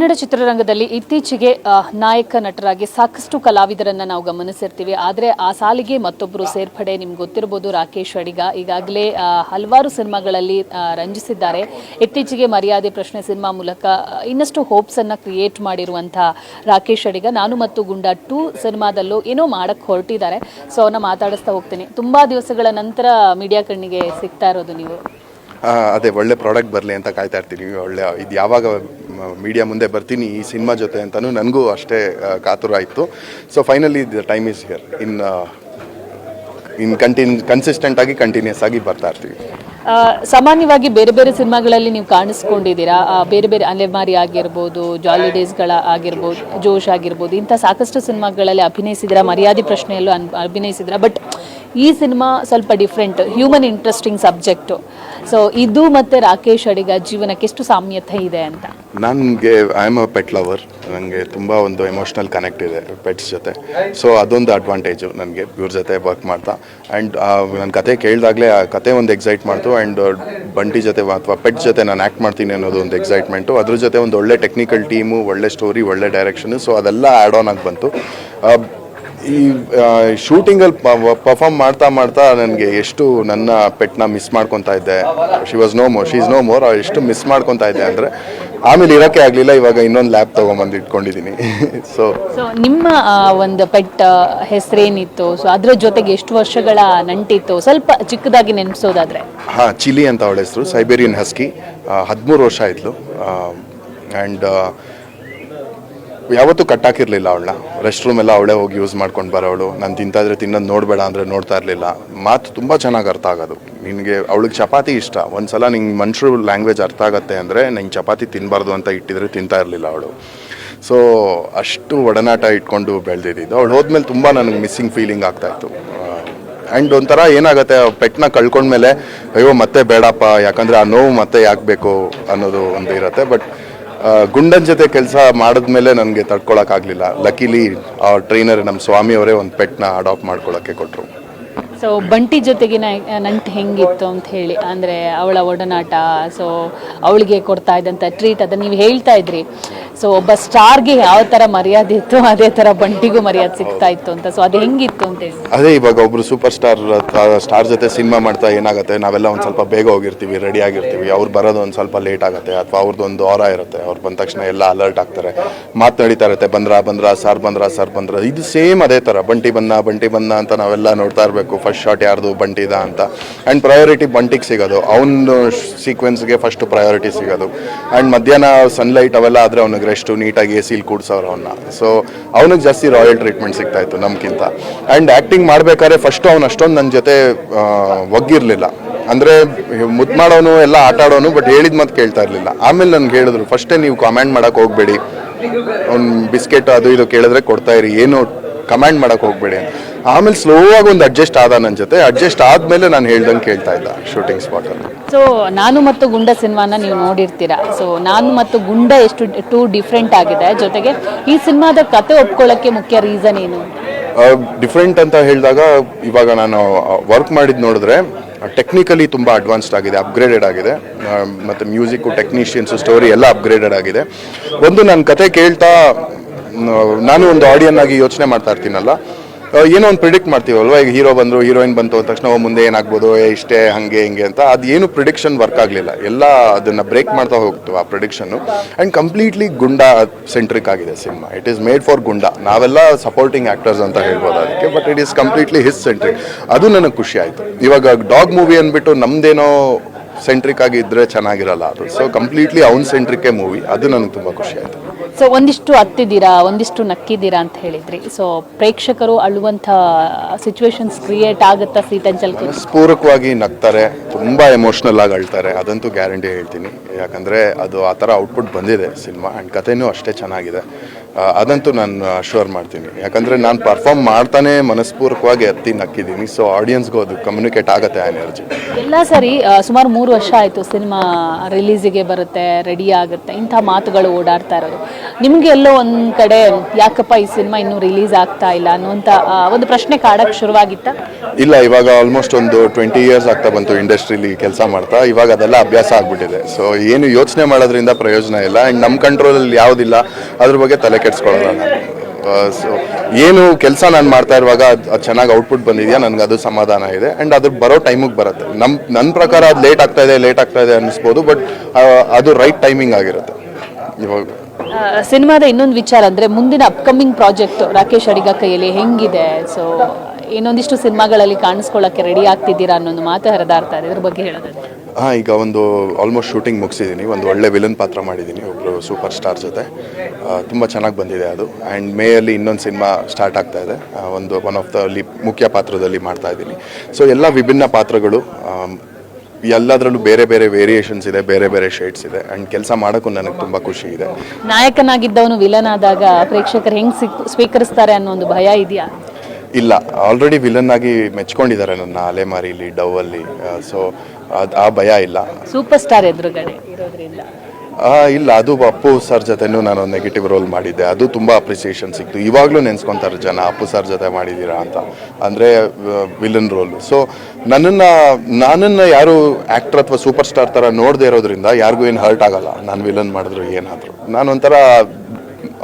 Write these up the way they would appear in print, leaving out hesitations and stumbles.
ಕನ್ನಡ ಚಿತ್ರರಂಗದಲ್ಲಿ ಇತ್ತೀಚೆಗೆ ನಾಯಕ ನಟರಾಗಿ ಸಾಕಷ್ಟು ಕಲಾವಿದರನ್ನ ನಾವು ಗಮನಿಸಿರ್ತೀವಿ. ಆದರೆ ಆ ಸಾಲಿಗೆ ಮತ್ತೊಬ್ಬರು ಸೇರ್ಪಡೆ ನಿಮ್ಗೆ ಗೊತ್ತಿರಬಹುದು, ರಾಕೇಶ್ ಅಡಿಗ ಈಗಾಗಲೇ ಹಲವಾರು ಸಿನಿಮಾಗಳಲ್ಲಿ ರಂಜಿಸಿದ್ದಾರೆ. ಇತ್ತೀಚೆಗೆ ಮರ್ಯಾದೆ ಪ್ರಶ್ನೆ ಸಿನಿಮಾ ಮೂಲಕ ಇನ್ನಷ್ಟು ಹೋಪ್ಸ್ ಅನ್ನ ಕ್ರಿಯೇಟ್ ಮಾಡಿರುವಂತಹ ರಾಕೇಶ್ ಅಡಿಗ ನಾನು ಮತ್ತು ಗುಂಡಾ 2 ಸಿನಿಮಾದಲ್ಲೂ ಏನೋ ಮಾಡಕ್ಕೆ ಹೊರಟಿದ್ದಾರೆ. ಸೊ ಅವನ್ನ ಮಾತಾಡಿಸ್ತಾ ಹೋಗ್ತೀನಿ. ತುಂಬಾ ದಿವಸಗಳ ನಂತರ ಮೀಡಿಯಾ ಕಣ್ಣಿಗೆ ಸಿಗ್ತಾ ಇರೋದು ನೀವು. ಅದೇ ಒಳ್ಳೆ ಪ್ರಾಡಕ್ಟ್ ಬರಲಿ ಅಂತ ಕಾಯ್ತಾ ಇರ್ತೀನಿ. ಒಳ್ಳೆ ಇದು ಯಾವಾಗ ಮೀಡಿಯಾ ಮುಂದೆ ಬರ್ತೀನಿ ಈ ಸಿನಿಮಾ ಜೊತೆ ಅಂತಲೂ ನನಗೂ ಅಷ್ಟೇ ಕಾತುರ ಇತ್ತು. So finally the time is here. Consistent ಆಗಿ ಕಂಟಿನ್ಯೂಸ್ ಆಗಿ ಬರ್ತಾ ಇರ್ತೀವಿ. ಸಾಮಾನ್ಯವಾಗಿ ಬೇರೆ ಬೇರೆ ಸಿನಿಮಾಗಳಲ್ಲಿ ನೀವು ಕಾಣಿಸ್ಕೊಂಡಿದ್ದೀರಾ. ಬೇರೆ ಬೇರೆ ಅಲೆಮಾರಿ ಆಗಿರ್ಬೋದು, ಜಾಲಿ ಡೇಸ್ಗಳ ಆಗಿರ್ಬೋದು, ಜೋಶ್ ಆಗಿರ್ಬೋದು, ಇಂಥ ಸಾಕಷ್ಟು ಸಿನಿಮಾಗಳಲ್ಲಿ ಅಭಿನಯಿಸಿದ್ದೀರಾ. ಮರ್ಯಾದೆ ಪ್ರಶ್ನೆಯಲ್ಲೂ ಅಭಿನಯಿಸಿದ್ದೀರಾ. ಬಟ್ ಈ ಸಿನಿಮಾ ಸ್ವಲ್ಪ different, human interesting subject. So ಇದು ಮತ್ತು ರಾಕೇಶ್ ಅಡಿಗ ಜೀವನಕ್ಕೆ ಎಷ್ಟು ಸಾಮ್ಯತೆ ಇದೆ ಅಂತ? ನನಗೆ I am a pet lover. ನನಗೆ ತುಂಬ ಒಂದು ಎಮೋಷ್ನಲ್ ಕನೆಕ್ಟ್ ಇದೆ ಪೆಟ್ಸ್ ಜೊತೆ. ಸೊ ಅದೊಂದು ಅಡ್ವಾಂಟೇಜು ನನಗೆ ಇವ್ರ ಜೊತೆ ವರ್ಕ್ ಮಾಡ್ತಾ. ಆ್ಯಂಡ್ ನನ್ನ ಕತೆ ಕೇಳಿದಾಗಲೇ ಆ ಕತೆ ಒಂದು ಎಕ್ಸೈಟ್ ಮಾಡ್ತು. ಆ್ಯಂಡ್ ಬಂಟಿ ಜೊತೆ ಅಥವಾ ಪೆಟ್ ಜೊತೆ ನಾನು ಆ್ಯಕ್ಟ್ ಮಾಡ್ತೀನಿ ಅನ್ನೋದು ಒಂದು ಎಕ್ಸೈಟ್ಮೆಂಟು. ಅದ್ರ ಜೊತೆ ಒಂದು ಒಳ್ಳೆ ಟೆಕ್ನಿಕಲ್ ಟೀಮು, ಒಳ್ಳೆ ಸ್ಟೋರಿ, ಒಳ್ಳೆ ಡೈರೆಕ್ಷನು. ಸೊ ಅದೆಲ್ಲ ಆ್ಯಡ್ ಆನ್ ಆಗಿ ಬಂತು. ಈ ಶೂಟಿಂಗಲ್ಲಿ ಪರ್ಫಾರ್ಮ್ ಮಾಡ್ತಾ ನನಗೆ ಎಷ್ಟು ನನ್ನ ಪೆಟ್ನ ಮಿಸ್ ಮಾಡ್ಕೊತಾ ಇದ್ದೆ. She is no more. ಎಷ್ಟು ಮಿಸ್ ಮಾಡ್ಕೊತಾ ಇದ್ದೆ ಅಂದರೆ ಆಮೇಲೆ ಇರೋಕ್ಕೆ ಆಗಲಿಲ್ಲ. ಇವಾಗ ಇನ್ನೊಂದು ಲ್ಯಾಬ್ ತೊಗೊಂಬಂದು ಇಟ್ಕೊಂಡಿದ್ದೀನಿ. ಸೊ ನಿಮ್ಮ ಒಂದು ಪೆಟ್ ಹೆಸರೇನಿತ್ತು? ಸೊ ಅದ್ರ ಜೊತೆಗೆ ಎಷ್ಟು ವರ್ಷಗಳ ನಂಟಿತ್ತು? ಸ್ವಲ್ಪ ಚಿಕ್ಕದಾಗಿ ನೆನೆಸೋದಾದ್ರೆ. ಚಿಲಿ ಅಂತ ಅವಳ ಹೆಸರು. ಸೈಬೇರಿಯನ್ ಹಸ್ಕಿ. 13 ವರ್ಷ ಆಯಿತು. ಆ್ಯಂಡ್ ಯಾವತ್ತೂ ಕಟ್ಟಾಕಿರಲಿಲ್ಲ ಅವಳನ್ನ. ರೆಸ್ಟ್ ರೂಮ್ ಎಲ್ಲ ಅವಳೇ ಹೋಗಿ ಯೂಸ್ ಮಾಡ್ಕೊಂಡು ಬರೋವಳು. ನಾನು ತಿಂತಾಯಿದ್ರೆ ತಿನ್ನೋದು ನೋಡಬೇಡ ಅಂದರೆ ನೋಡ್ತಾ ಇರಲಿಲ್ಲ. ಮಾತು ತುಂಬ ಚೆನ್ನಾಗಿ ಅರ್ಥ ಆಗೋದು. ನಿನಗೆ ಅವಳಿಗೆ ಚಪಾತಿ ಇಷ್ಟ. ಒಂದು ಸಲ ನಿಂಗೆ ಮನುಷ್ಯರು ಲ್ಯಾಂಗ್ವೇಜ್ ಅರ್ಥ ಆಗುತ್ತೆ ಅಂದರೆ ನಂಗೆ ಚಪಾತಿ ತಿನ್ನಬಾರ್ದು ಅಂತ ಇಟ್ಟಿದ್ರೆ ತಿಂತಾ ಇರಲಿಲ್ಲ ಅವಳು. ಸೊ ಅಷ್ಟು ಒಡನಾಟ ಇಟ್ಕೊಂಡು ಬೆಳೆದಿದ್ದು. ಅವಳು ಹೋದ್ಮೇಲೆ ತುಂಬ ನನಗೆ ಮಿಸ್ಸಿಂಗ್ ಫೀಲಿಂಗ್ ಆಗ್ತಾಯಿತ್ತು. ಆ್ಯಂಡ್ ಒಂಥರ ಏನಾಗುತ್ತೆ, ಪೆಟ್ನ ಕಳ್ಕೊಂಡ್ಮೇಲೆ ಅಯ್ಯೋ ಮತ್ತೆ ಬೇಡಪ್ಪ, ಯಾಕಂದರೆ ಆ ನೋವು ಮತ್ತೆ ಯಾಕೆ ಬೇಕು ಅನ್ನೋದು ಒಂದು ಇರುತ್ತೆ. ಬಟ್ ಗುಂಡನ್ ಜೊತೆ ಕೆಲಸ ಮಾಡಿದ್ಮೇಲೆ ನನಗೆ ತಡ್ಕೊಳಕ್ಕಾಗಲಿಲ್ಲ. ಲಕಿಲಿ ಆ ಟ್ರೈನರ್ ನಮ್ಮ ಸ್ವಾಮಿಯವರೇ ಒಂದು ಪೆಟ್ನ ಅಡಾಪ್ಟ್ ಮಾಡ್ಕೊಳ್ಳೋಕ್ಕೆ ಕೊಟ್ಟರು. ಸೊ ಬಂಟಿ ಜೊತೆಗಿನ ನಂಟು ಹೆಂಗಿತ್ತು ಅಂತ ಹೇಳಿ, ಅಂದರೆ ಅವಳ ಒಡನಾಟ, ಸೊ ಅವಳಿಗೆ ಕೊಡ್ತಾ ಇದ್ದಂಥ ಟ್ರೀಟ್ ಅದನ್ನು ನೀವು ಹೇಳ್ತಾ ಇದ್ರಿ. ಸೊ ಒಬ್ಬ ಸ್ಟಾರ್ಗೆ ಯಾವ ಥರ ಮರ್ಯಾದೆ ಇತ್ತು ಅದೇ ಥರ ಬಂಟಿಗೂ ಮರ್ಯಾದೆ ಸಿಗ್ತಾ ಇತ್ತು ಅಂತ. ಸೊ ಅದು ಹೆಂಗಿತ್ತು ಅಂತ ಹೇಳಿ. ಅದೇ ಇವಾಗ ಒಬ್ರು ಸೂಪರ್ ಸ್ಟಾರ್ ಜೊತೆ ಸಿನಿಮಾ ಮಾಡ್ತಾ ಏನಾಗುತ್ತೆ, ನಾವೆಲ್ಲ ಒಂದು ಸ್ವಲ್ಪ ಬೇಗ ಹೋಗಿರ್ತೀವಿ, ರೆಡಿ ಆಗಿರ್ತೀವಿ. ಅವ್ರು ಬರೋದು ಒಂದು ಸ್ವಲ್ಪ ಲೇಟ್ ಆಗುತ್ತೆ, ಅಥವಾ ಅವ್ರದ್ದೊಂದು ಆರ ಇರುತ್ತೆ. ಅವ್ರು ಬಂದ ತಕ್ಷಣ ಎಲ್ಲ ಅಲರ್ಟ್ ಆಗ್ತಾರೆ, ಮಾತನಾಡಿತಾ ಇರುತ್ತೆ. ಬಂದ್ರ ಸರ್ ಬಂದ್ರ. ಇದು ಸೇಮ್ ಅದೇ ಥರ ಬಂಟಿ ಬಂದ ಅಂತ ನಾವೆಲ್ಲ ನೋಡ್ತಾ ಇರಬೇಕು. ಫಸ್ಟ್ ಶಾಟ್ ಯಾರ್ದು ಬಂಟಿದ ಅಂತ. ಆ್ಯಂಡ್ ಪ್ರಯಾರಿಟಿ ಬಂಟಿಗೆ ಸಿಗೋದು. ಅವನ ಸೀಕ್ವೆನ್ಸ್ಗೆ ಫಸ್ಟ್ ಪ್ರಯಾರಿಟಿ ಸಿಗೋದು. ಆ್ಯಂಡ್ ಮಧ್ಯಾಹ್ನ ಸನ್ಲೈಟ್ ಅವೆಲ್ಲ ಆದರೆ ಅವ್ನಿಗೆ ರೆಸ್ಟು, ನೀಟಾಗಿ ಎಸಿಲಿ ಕೂಡ್ಸೋರು ಅವನ್ನ. ಸೊ ಅವನಿಗೆ ಜಾಸ್ತಿ ರಾಯಲ್ ಟ್ರೀಟ್ಮೆಂಟ್ ಸಿಗ್ತಾಯಿತ್ತು ನಮ್ಗಿಂತ. ಆ್ಯಂಡ್ ಆ್ಯಕ್ಟಿಂಗ್ ಮಾಡ್ಬೇಕಾದ್ರೆ ಫಸ್ಟು ಅವ್ನು ಅಷ್ಟೊಂದು ನನ್ನ ಜೊತೆ ಒಗ್ಗಿರಲಿಲ್ಲ. ಅಂದರೆ ಮುದ್ದು ಮಾಡೋನು, ಎಲ್ಲ ಆಟ ಆಡೋನು, ಬಟ್ ಹೇಳಿದ ಮಾತು ಕೇಳ್ತಾ ಇರಲಿಲ್ಲ. ಆಮೇಲೆ ನನಗೆ ಹೇಳಿದ್ರು, ಫಸ್ಟೇ ನೀವು ಕಮೆಂಟ್ ಮಾಡೋಕೆ ಹೋಗಬೇಡಿ, ಅವ್ನು ಬಿಸ್ಕೆಟ್ ಅದು ಇದು ಕೇಳಿದ್ರೆ ಕೊಡ್ತಾ ಇರಿ, ಏನು ಕಮೆಂಟ್ ಮಾಡೋಕೆ ಹೋಗಬೇಡಿ ಅಂತ. ಆಮೇಲೆ ಸ್ಲೋ ಆಗಿ ಒಂದು ಅಡ್ಜಸ್ಟ್ ಆದ ನನ್ನ ಜೊತೆ. ಅಡ್ಜಸ್ಟ್ ಆದಮೇಲೆ ನಾನು ಹೇಳ್ದಂಗೆ ಕೇಳ್ತಾ ಇದ್ದ ಶೂಟಿಂಗ್ ಸ್ಪಾಟಲ್ಲಿ. ಸೊ ನಾನು ಮತ್ತು ಗುಂಡ ಸಿನಿಮಾನ ನೀವು ನೋಡಿರ್ತೀರಾ. ಸೊ ನಾನು ಮತ್ತು ಗುಂಡ ಎಷ್ಟು 2 ಡಿಫ್ರೆಂಟ್ ಆಗಿದೆ. ಜೊತೆಗೆ ಈ ಸಿನಿಮಾದ ಕತೆ ಒಪ್ಕೊಳ್ಳೋಕ್ಕೆ ಮುಖ್ಯ ರೀಸನ್ ಏನು? ಡಿಫ್ರೆಂಟ್ ಅಂತ ಹೇಳಿದಾಗ, ಇವಾಗ ನಾನು ವರ್ಕ್ ಮಾಡಿದ್ದು ನೋಡಿದ್ರೆ ಟೆಕ್ನಿಕಲಿ ತುಂಬ ಅಡ್ವಾನ್ಸ್ಡ್ ಆಗಿದೆ, ಅಪ್ಗ್ರೇಡೆಡ್ ಆಗಿದೆ. ಮತ್ತು ಮ್ಯೂಸಿಕ್ಕು, ಟೆಕ್ನಿಷಿಯನ್ಸು, ಸ್ಟೋರಿ ಎಲ್ಲ ಅಪ್ಗ್ರೇಡೆಡ್ ಆಗಿದೆ. ಒಂದು ನನ್ನ ಕತೆ ಕೇಳ್ತಾ ನಾನು ಒಂದು ಆಡಿಯನ್ ಆಗಿ ಯೋಚನೆ ಮಾಡ್ತಾ ಇರ್ತೀನಲ್ಲ, ಏನೋ ಒಂದು ಪ್ರಿಡಿಕ್ಟ್ ಮಾಡ್ತೀವಲ್ವ. ಈಗ ಹೀರೋ ಬಂದರು, ಹೀರೋಯಿನ್ ಬಂತು ಅಂದ ತಕ್ಷಣ ಮುಂದೆ ಏನಾಗ್ಬೋದು, ಇಷ್ಟೇ ಹಾಗೆ ಹಿಂಗೆ ಅಂತ. ಅದು ಏನು ಪ್ರಿಡಿಕ್ಷನ್ ವರ್ಕ್ ಆಗಲಿಲ್ಲ. ಎಲ್ಲ ಅದನ್ನು ಬ್ರೇಕ್ ಮಾಡ್ತಾ ಹೋಗ್ತು ಆ ಪ್ರಿಡಿಕ್ಷನ್ನು. ಆ್ಯಂಡ್ ಕಂಪ್ಲೀಟ್ಲಿ ಗುಂಡಾ ಸೆಂಟ್ರಿಕ್ ಆಗಿದೆ cinema. It is made for Gunda. ನಾವೆಲ್ಲ ಸಪೋರ್ಟಿಂಗ್ ಆ್ಯಕ್ಟರ್ಸ್ ಅಂತ ಹೇಳ್ಬೋದು ಅದಕ್ಕೆ, but it is completely his centric. ಅದು ನನಗೆ ಖುಷಿ ಆಯಿತು. ಇವಾಗ ಡಾಗ್ ಮೂವಿ ಅಂದ್ಬಿಟ್ಟು ನಮ್ದೇನೋ ಸೆಂಟ್ರಿಕ್ ಆಗಿ ಇದ್ದರೆ ಚೆನ್ನಾಗಿರಲ್ಲ ಅದು. ಸೊ ಕಂಪ್ಲೀಟ್ಲಿ ಅವ್ನ ಸೆಂಟ್ರಿಕ್ಕೇ ಮೂವಿ. ಅದು ನನಗೆ ತುಂಬ ಖುಷಿ ಆಯಿತು. ಸೊ ಒಂದಿಷ್ಟು ಹತ್ತಿದ್ದೀರಾ, ಒಂದಿಷ್ಟು ನಕ್ಕಿದ್ದೀರಾ ಅಂತ ಹೇಳಿದ್ರಿ. ಸೊ ಪ್ರೇಕ್ಷಕರು ಅಳುವಂಥ ಸಿಚುವೇಶನ್ಸ್ ಕ್ರಿಯೇಟ್ ಆಗುತ್ತಾ ಸೀತಂಚಲ್? ಪೂರಕವಾಗಿ ನಗ್ತಾರೆ, ತುಂಬ ಎಮೋಷ್ನಲ್ ಆಗಿ ಅಳ್ತಾರೆ, ಅದಂತೂ ಗ್ಯಾರಂಟಿ ಹೇಳ್ತೀನಿ. ಯಾಕಂದರೆ ಅದು ಆ ಥರ ಔಟ್ಪುಟ್ ಬಂದಿದೆ ಸಿನಿಮಾ. ಆ್ಯಂಡ್ ಕಥೆನೂ ಅಷ್ಟೇ ಚೆನ್ನಾಗಿದೆ. ಅದಂತೂ ನಾನು ಅಶ್ಯೂರ್ ಮಾಡ್ತೀನಿ. ಯಾಕಂದರೆ ನಾನು ಪರ್ಫಾರ್ಮ್ ಮಾಡ್ತಾನೆ ಮನಸ್ಪೂರ್ವಕವಾಗಿ ಹತ್ತಿ ನಕ್ಕಿದ್ದೀನಿ. ಸೊ ಆಡಿಯನ್ಸ್ಗೂ ಅದು ಕಮ್ಯುನಿಕೇಟ್ ಆಗುತ್ತೆ ಆ ಎನರ್ಜಿ. ಎಲ್ಲ ಸರಿ ಸುಮಾರು 3 ವರ್ಷ ಆಯಿತು ಸಿನಿಮಾ ರಿಲೀಸಿಗೆ ಬರುತ್ತೆ, ರೆಡಿ ಆಗುತ್ತೆ, ಇಂಥ ಮಾತುಗಳು ಓಡಾಡ್ತಾ ಇರೋದು. ನಿಮ್ಗೆ ಎಲ್ಲೋ ಒಂದ್ ಕಡೆ ಯಾಕಪ್ಪ ಈ ಸಿನಿಮಾ ಇನ್ನೂ ರಿಲೀಸ್ ಆಗ್ತಾ ಇಲ್ಲ ಅನ್ನುವಂತ ಒಂದು ಪ್ರಶ್ನೆ ಕಾಡಕ್ ಶುರುವಾಗಿತ್ತ? ಇಲ್ಲ, ಇವಾಗ ಆಲ್ಮೋಸ್ಟ್ ಒಂದು 20 ಇಯರ್ಸ್ ಆಗ್ತಾ ಬಂತು ಇಂಡಸ್ಟ್ರಿಲಿ ಕೆಲಸ ಮಾಡ್ತಾ. ಇವಾಗ ಅದೆಲ್ಲ ಅಭ್ಯಾಸ ಆಗ್ಬಿಟ್ಟಿದೆ. ಸೊ ಏನು ಯೋಚನೆ ಮಾಡೋದ್ರಿಂದ ಪ್ರಯೋಜನ ಇಲ್ಲ. ಆ್ಯಂಡ್ ನಮ್ಮ ಕಂಟ್ರೋಲಲ್ಲಿ ಯಾವುದಿಲ್ಲ, ಅದ್ರ ಬಗ್ಗೆ ತಲೆ ಕೆಡಿಸ್ಕೊಳ್ಳಲ್ಲ ನಾನು. ಸೊ ಏನು ಕೆಲಸ ನಾನು ಮಾಡ್ತಾ ಇರುವಾಗ ಅದು ಚೆನ್ನಾಗಿ ಔಟ್ಪುಟ್ ಬಂದಿದೆಯಾ, ನನಗೆ ಅದು ಸಮಾಧಾನ ಇದೆ. ಆ್ಯಂಡ್ ಅದು ಬರೋ ಟೈಮಿಗೆ ಬರುತ್ತೆ. ನನ್ನ ಪ್ರಕಾರ ಅದು ಲೇಟ್ ಆಗ್ತಾ ಇದೆ ಅನ್ನಿಸ್ಬೋದು, ಬಟ್ ಅದು ರೈಟ್ ಟೈಮಿಂಗ್ ಆಗಿರುತ್ತೆ ಇವಾಗ. ಸಿನಿಮಾದ ಇನ್ನೊಂದು ವಿಚಾರ ಅಂದ್ರೆ ಮುಂದಿನ ಅಪ್ಕಮಿಂಗ್ ಪ್ರಾಜೆಕ್ಟ್ ರಾಕೇಶ್ ಅಡಿಗ ಕೈಯಲ್ಲಿ ಹೆಂಗಿದೆ? ಸೊ ಇನ್ನೊಂದಿಷ್ಟು ಸಿನಿಮಾಗಳಲ್ಲಿ ಕಾಣಿಸ್ಕೊಳ್ಳೋಕ್ಕೆ ರೆಡಿ ಆಗ್ತಿದ್ದೀರಾ ಅನ್ನೊಂದು ಮಾತು ಹರಿದಾಡ್ತಾ ಇದೆ, ಇದ್ರ ಬಗ್ಗೆ ಹೇಳೋದಾದ್ರೆ? ಈಗ ಒಂದು ಆಲ್ಮೋಸ್ಟ್ ಶೂಟಿಂಗ್ ಮುಗಿಸಿದ್ದೀನಿ. ಒಂದು ಒಳ್ಳೆ ವಿಲನ್ ಪಾತ್ರ ಮಾಡಿದ್ದೀನಿ ಒಬ್ಬರು ಸೂಪರ್ ಸ್ಟಾರ್ ಜೊತೆ. ತುಂಬ ಚೆನ್ನಾಗಿ ಬಂದಿದೆ ಅದು. ಆ್ಯಂಡ್ ಮೇಯಲ್ಲಿ ಇನ್ನೊಂದು ಸಿನಿಮಾ ಸ್ಟಾರ್ಟ್ ಆಗ್ತಾ ಇದೆ. ಒನ್ ಆಫ್ ದ ಮುಖ್ಯ ಪಾತ್ರದಲ್ಲಿ ಮಾಡ್ತಾ ಇದ್ದೀನಿ. ಸೊ ಎಲ್ಲ ವಿಭಿನ್ನ ಪಾತ್ರಗಳು, ಎಲ್ಲದರಲ್ಲೂ ಬೇರೆ ಬೇರೆ ವೇರಿಯೇಷನ್ಸ್ ಇದೆ, ಬೇರೆ ಬೇರೆ ಶೇಡ್ಸ್ ಇದೆ. ಆ್ಯಂಡ್ ಕೆಲಸ ಮಾಡೋಕ್ಕೂ ನನಗೆ ತುಂಬ ಖುಷಿ ಇದೆ. ನಾಯಕನಾಗಿದ್ದವನು ವಿಲನ್ ಆದಾಗ ಪ್ರೇಕ್ಷಕರು ಹೆಂಗೆ ಸ್ವೀಕರಿಸ್ತಾರೆ ಅನ್ನೋ ಒಂದು ಭಯ ಇದೆಯಾ? ಇಲ್ಲ, ಆಲ್ರೆಡಿ ವಿಲನ್ ಆಗಿ ಮೆಚ್ಕೊಂಡಿದ್ದಾರೆ ನನ್ನ ಅಲೆಮಾರಿಲಿ, ಡವ್ವಲ್ಲಿ. ಸೊ ಆ ಭಯ ಇಲ್ಲ. ಸೂಪರ್ ಸ್ಟಾರ್ ಎದುರುಗಡೆ ಇರೋದ್ರಿಂದ ಇಲ್ಲ, ಅದು ಅಪ್ಪು ಸರ್ ಜೊತೆನೂ ನಾನು ನೆಗೆಟಿವ್ ರೋಲ್ ಮಾಡಿದ್ದೆ. ಅದು ತುಂಬ ಅಪ್ರಿಸಿಯೇಷನ್ ಸಿಕ್ತು. ಇವಾಗಲೂ ನೆನೆಸ್ಕೊತಾರೆ ಜನ, ಅಪ್ಪು ಸರ್ ಜೊತೆ ಮಾಡಿದ್ದೀರಾ ಅಂತ, ಅಂದರೆ ವಿಲನ್ ರೋಲು. ಸೊ ನನ್ನನ್ನು ಯಾರು ಆ್ಯಕ್ಟರ್ ಅಥವಾ ಸೂಪರ್ ಸ್ಟಾರ್ ಥರ ನೋಡದೇ ಇರೋದ್ರಿಂದ ಯಾರಿಗೂ ಏನು ಹರ್ಟ್ ಆಗಲ್ಲ. ನಾನು ವಿಲನ್ ಮಾಡಿದ್ರು ಏನಾದರೂ. ನಾನೊಂಥರ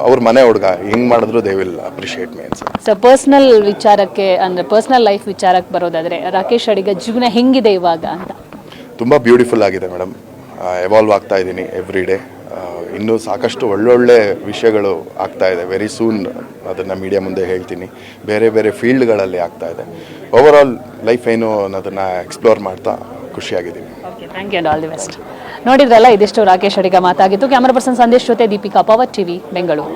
ಅವ್ರ ಮನೆ ಹುಡುಗ, ಹೆಂಗೆ ಮಾಡಿದ್ರು ದೇ ವಿಲ್ ಅಪ್ರಿಷಿಯೇಟ್ ಮೀ ಅನ್ಸುತ್ತೆ. ಸೊ ಪರ್ಸ್ನಲ್ ವಿಚಾರಕ್ಕೆ, ಅಂದರೆ ಪರ್ಸ್ನಲ್ ಲೈಫ್ ವಿಚಾರಕ್ಕೆ ಬರೋದಾದರೆ ರಾಕೇಶ್ ಅಡಿಗ ಜೀವನ ಹೆಂಗಿದೆ ಇವಾಗ ಅಂತ? ತುಂಬ ಬ್ಯೂಟಿಫುಲ್ ಆಗಿದೆ ಮೇಡಮ್. ಎವಾಲ್ವ್ ಆಗ್ತಾ ಇದ್ದೀನಿ ಎವ್ರಿ ಡೇ. ಇನ್ನೂ ಸಾಕಷ್ಟು ಒಳ್ಳೊಳ್ಳೆ ವಿಷಯಗಳು ಆಗ್ತಾ ಇದೆ. ವೆರಿ ಸೂನ್ ಅದನ್ನು ಮೀಡಿಯಾ ಮುಂದೆ ಹೇಳ್ತೀನಿ. ಬೇರೆ ಬೇರೆ ಫೀಲ್ಡ್ಗಳಲ್ಲಿ ಆಗ್ತಾ ಇದೆ. ಓವರ್ ಆಲ್ ಲೈಫ್ ಏನು ಅನ್ನೋದನ್ನು ಎಕ್ಸ್ಪ್ಲೋರ್ ಮಾಡ್ತಾ ಖುಷಿಯಾಗಿದ್ದೀನಿ. Thank you and all the best. ನೋಡಿದ್ರಲ್ಲ, ಇದಿಷ್ಟು ರಾಕೇಶ್ ಅಡಿಗ ಮಾತಾಗಿತ್ತು. ಕ್ಯಾಮರಾ ಪರ್ಸನ್ ಸಂದೇಶ್ ಜೊತೆ ದೀಪಿಕಾ, ಪವರ್ ಟಿವಿ, ಬೆಂಗಳೂರು.